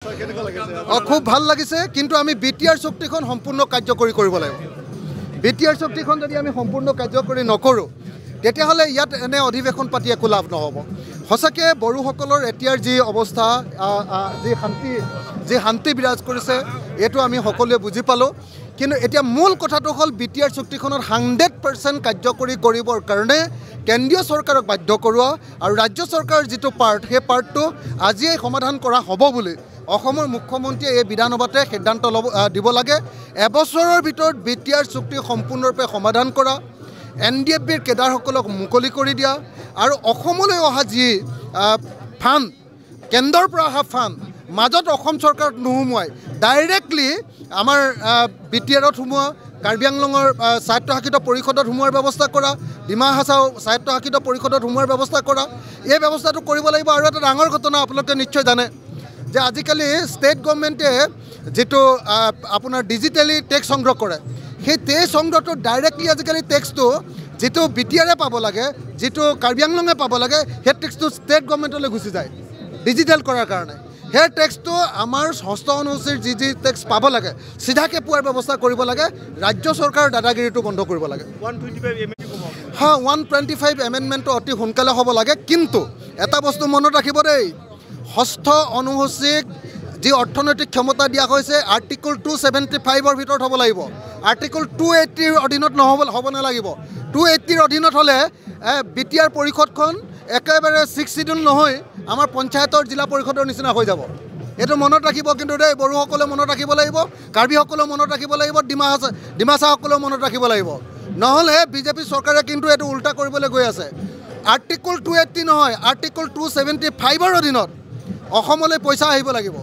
খুব ভাল লাগিছে কিন্তু আমি বিটিআৰ চুক্তিখন সম্পূৰ্ণ কাৰ্যকৰী কৰিব লাগিব বিটিআৰ চুক্তিখন যদি আমি সম্পূৰ্ণ কাৰ্যকৰী নকৰো তেতিয়াহ'লে ইয়াত এনে অধিৱেশন পাতি একো লাভ নহ'ব সঁচাকৈ বড়োসকলৰ এতিয়াৰ যি অৱস্থা যি শান্তি বিৰাজ কৰিছে এইটো আমি সকলোৱে বুজি পালোঁ কিন্তু এতিয়া মূল কথাটো হ'ল বিটিআৰ চুক্তিখনত 100% কাৰ্যকৰী কৰিবৰ কাৰণে কেন্দ্ৰীয় চৰকাৰক বাধ্য কৰোৱা আৰু ৰাজ্য চৰকাৰৰ যিটো পাৰ্ট সেই পাৰ্টটো আজিয়ে সমাধান কৰা হ'ব বুলি অসমৰ মুখ্যমন্ত্ৰীয়ে এই বিধানসভাতে সিদ্ধান্ত দিব লাগে এবছৰৰ ভিতৰত বিটিআৰ চুক্তি সম্পূৰ্ণৰূপে সমাধান কৰা এনডিএফবিৰ কেডাৰসকলক মুকলি কৰি দিয়া আৰু অসমলৈ অহা যি ফাণ্ড কেন্দ্ৰৰ পৰা অহা ফাণ্ড মাজত অসম চৰকাৰত নোসোমোৱাই ডাইৰেক্টলি আমাৰ বিটিআৰত সোমোৱা কাৰ্বি আংলঙৰ স্বায়ত্তশাসিত পৰিষদত সোমোৱাৰ ব্যৱস্থা কৰা ডিমা হাছাও স্বায়ত্তশাসিত পৰিষদত সোমোৱাৰ ব্যৱস্থা কৰা এই ব্যৱস্থাটো কৰিব লাগিব আৰু এটা ডাঙৰ ঘটনা আপোনালোকে নিশ্চয় জানে যে আজিকালি ষ্টেট গভৰ্ণমেণ্টে যেটো আপোনাৰ ডিজিটেলি টেক্স সংগ্ৰহ কৰে সেই টেক্স সংগ্ৰহটো ডাইৰেক্টলি আজিকালি টেক্সটো যেটো বিটিআৰে পাব লাগে যেটো কাৰ্বি আংলঙে পাব লাগে সেই টেক্সটো ষ্টেট গভৰ্ণমেণ্টলৈ গুচি যায় ডিজিটেল কৰাৰ কাৰণে সেই টেক্সটো আমাৰ হস্ত অনুসূচীৰ যি টেক্স পাব লাগে সিধাকৈ পোৱাৰ ব্যৱস্থা কৰিব লাগে ৰাজ্য চৰকাৰৰ দাদাগিৰিটো বন্ধ কৰিব লাগে 125 এমেণ্ডমেণ্টটো অতি সোনকালে হ'ব লাগে কিন্তু এটা বস্তু মনত ৰাখিব দেই হস্ত অনুসূচীক যি অৰ্থনৈতিক ক্ষমতা দিয়া হৈছে আৰ্টিকল 275ৰ ভিতৰত হ'ব লাগিব আৰ্টিকল 280ৰ অধীনত হ'ব নালাগিব 280ৰ অধীনত হ'লে বিটিআৰ পৰিষদখন একেবাৰে 6 শিডিউল নহয় আমাৰ পঞ্চায়তৰ জিলা পৰিষদৰ নিচিনা হৈ যাব এইটো মনত ৰাখিব কিন্তু দেই বড়োসকলে মনত ৰাখিব লাগিব কাৰ্বিসকলেও মনত ৰাখিব লাগিব ডিমাছাসকলেও মনত ৰাখিব লাগিব নহ'লে বিজেপি চৰকাৰে কিন্তু এইটো উল্টা কৰিবলৈ গৈ আছে আৰ্টিকল 280 নহয় আৰ্টিকল 275ৰ অধীনত অসমলৈ পইচা আহিব লাগিব